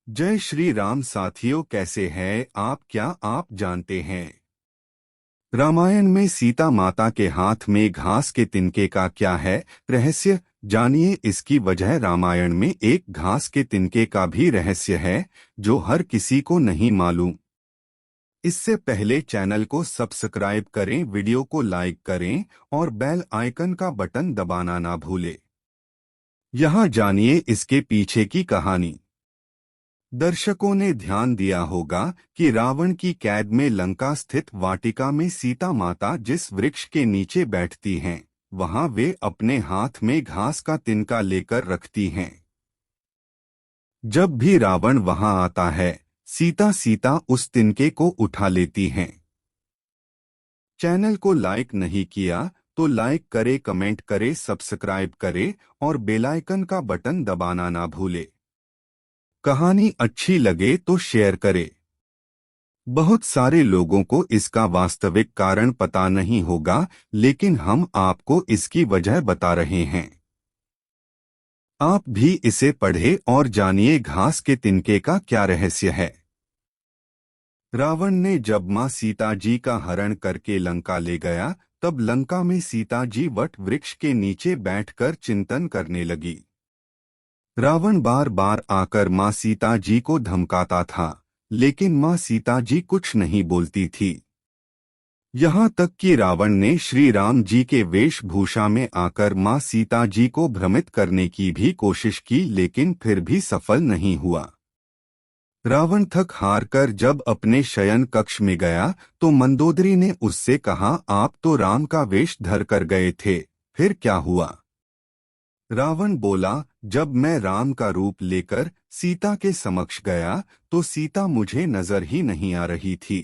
जय श्री राम साथियों, कैसे हैं आप? क्या आप जानते हैं रामायण में सीता माता के हाथ में घास के तिनके का क्या है रहस्य? जानिए इसकी वजह। रामायण में एक घास के तिनके का भी रहस्य है जो हर किसी को नहीं मालूम। इससे पहले चैनल को सब्सक्राइब करें, वीडियो को लाइक करें और बेल आइकन का बटन दबाना ना भूलें। यहाँ जानिए इसके पीछे की कहानी। दर्शकों ने ध्यान दिया होगा कि रावण की कैद में लंका स्थित वाटिका में सीता माता जिस वृक्ष के नीचे बैठती हैं, वहां वे अपने हाथ में घास का तिनका लेकर रखती हैं। जब भी रावण वहां आता है, सीता सीता उस तिनके को उठा लेती हैं। चैनल को लाइक नहीं किया तो लाइक करे, कमेंट करे, सब्सक्राइब करे और बेल आइकन का बटन दबाना ना भूले। कहानी अच्छी लगे तो शेयर करें। बहुत सारे लोगों को इसका वास्तविक कारण पता नहीं होगा, लेकिन हम आपको इसकी वजह बता रहे हैं। आप भी इसे पढ़ें और जानिए घास के तिनके का क्या रहस्य है। रावण ने जब मां सीता जी का हरण करके लंका ले गया, तब लंका में सीता जी वट वृक्ष के नीचे बैठकर चिंतन करने लगी। रावण बार बार आकर मां सीता जी को धमकाता था, लेकिन मां सीता जी कुछ नहीं बोलती थी। यहाँ तक कि रावण ने श्री राम जी के वेशभूषा में आकर मां सीता जी को भ्रमित करने की भी कोशिश की, लेकिन फिर भी सफल नहीं हुआ। रावण थक हार कर जब अपने शयन कक्ष में गया तो मंदोदरी ने उससे कहा, आप तो राम का वेश धर कर गए थे, फिर क्या हुआ? रावण बोला, जब मैं राम का रूप लेकर सीता के समक्ष गया तो सीता मुझे नजर ही नहीं आ रही थी।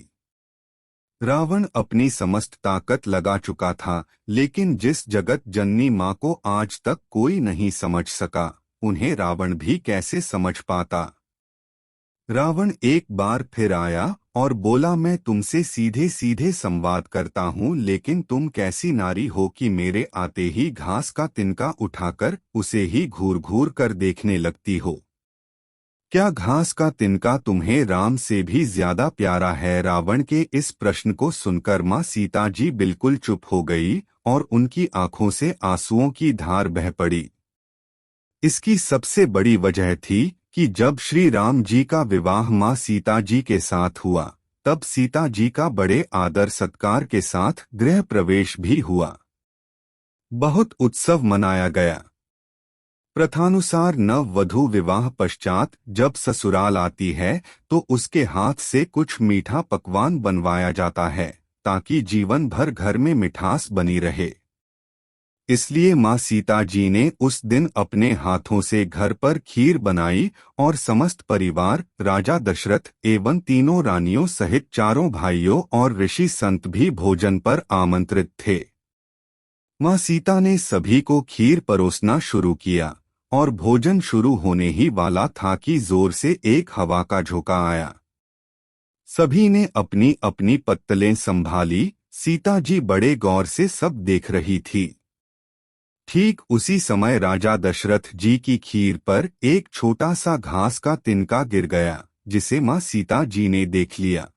रावण अपनी समस्त ताकत लगा चुका था, लेकिन जिस जगत जननी मां को आज तक कोई नहीं समझ सका, उन्हें रावण भी कैसे समझ पाता। रावण एक बार फिर आया और बोला, मैं तुमसे सीधे सीधे संवाद करता हूँ, लेकिन तुम कैसी नारी हो कि मेरे आते ही घास का तिनका उठाकर उसे ही घूर घूर कर देखने लगती हो। क्या घास का तिनका तुम्हें राम से भी ज्यादा प्यारा है? रावण के इस प्रश्न को सुनकर मां सीता जी बिल्कुल चुप हो गई और उनकी आंखों से आंसुओं की धार बह पड़ी। इसकी सबसे बड़ी वजह थी कि जब श्री राम जी का विवाह मां सीता जी के साथ हुआ, तब सीता जी का बड़े आदर सत्कार के साथ गृह प्रवेश भी हुआ। बहुत उत्सव मनाया गया। प्रथानुसार नव वधू विवाह पश्चात जब ससुराल आती है तो उसके हाथ से कुछ मीठा पकवान बनवाया जाता है, ताकि जीवन भर घर में मिठास बनी रहे। इसलिए मां सीता जी ने उस दिन अपने हाथों से घर पर खीर बनाई और समस्त परिवार, राजा दशरथ एवं तीनों रानियों सहित चारों भाइयों और ऋषि संत भी भोजन पर आमंत्रित थे। मां सीता ने सभी को खीर परोसना शुरू किया और भोजन शुरू होने ही वाला था कि जोर से एक हवा का झोंका आया। सभी ने अपनी अपनी पत्तलें संभाली। सीता जी बड़े गौर से सब देख रही थी। ठीक उसी समय राजा दशरथ जी की खीर पर एक छोटा सा घास का तिनका गिर गया, जिसे मां सीता जी ने देख लिया।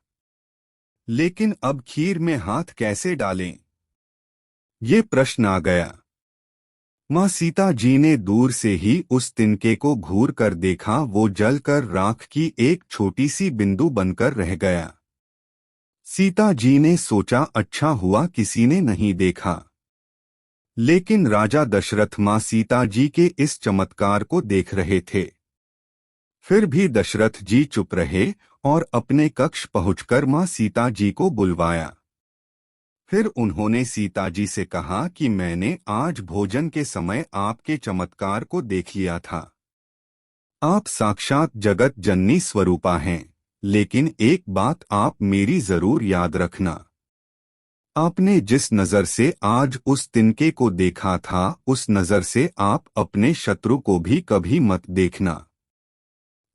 लेकिन अब खीर में हाथ कैसे डालें, ये प्रश्न आ गया। मां सीता जी ने दूर से ही उस तिनके को घूर कर देखा। वो जलकर राख की एक छोटी सी बिंदु बनकर रह गया। सीता जी ने सोचा, अच्छा हुआ किसी ने नहीं देखा। लेकिन राजा दशरथ मां सीता जी के इस चमत्कार को देख रहे थे। फिर भी दशरथ जी चुप रहे और अपने कक्ष पहुंचकर मां सीता जी को बुलवाया। फिर उन्होंने सीता जी से कहा कि मैंने आज भोजन के समय आपके चमत्कार को देख लिया था। आप साक्षात जगत जननी स्वरूपा हैं, लेकिन एक बात आप मेरी जरूर याद रखना। आपने जिस नजर से आज उस तिनके को देखा था, उस नजर से आप अपने शत्रु को भी कभी मत देखना।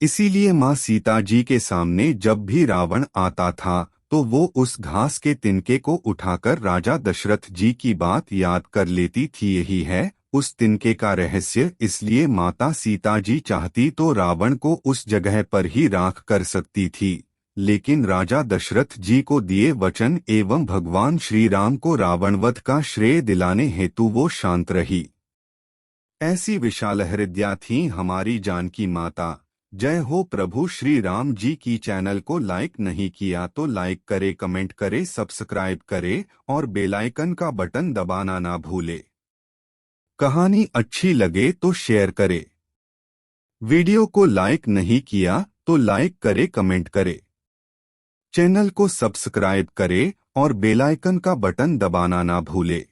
इसीलिए मां सीता जी के सामने जब भी रावण आता था तो वो उस घास के तिनके को उठाकर राजा दशरथ जी की बात याद कर लेती थी। यही है उस तिनके का रहस्य, इसलिए माता सीता जी चाहती तो रावण को उस जगह पर ही राख कर सकती थी, लेकिन राजा दशरथ जी को दिए वचन एवं भगवान श्री राम को रावणवध का श्रेय दिलाने हेतु वो शांत रही। ऐसी विशाल हृदया थी हमारी जानकी माता। जय हो प्रभु श्री राम जी की। चैनल को लाइक नहीं किया तो लाइक करे, कमेंट करे, सब्सक्राइब करे और बेल आइकन का बटन दबाना ना भूले। कहानी अच्छी लगे तो शेयर करे। वीडियो को लाइक नहीं किया तो लाइक करे, कमेंट करे, चैनल को सब्सक्राइब करे और बेल आइकन का बटन दबाना ना भूले।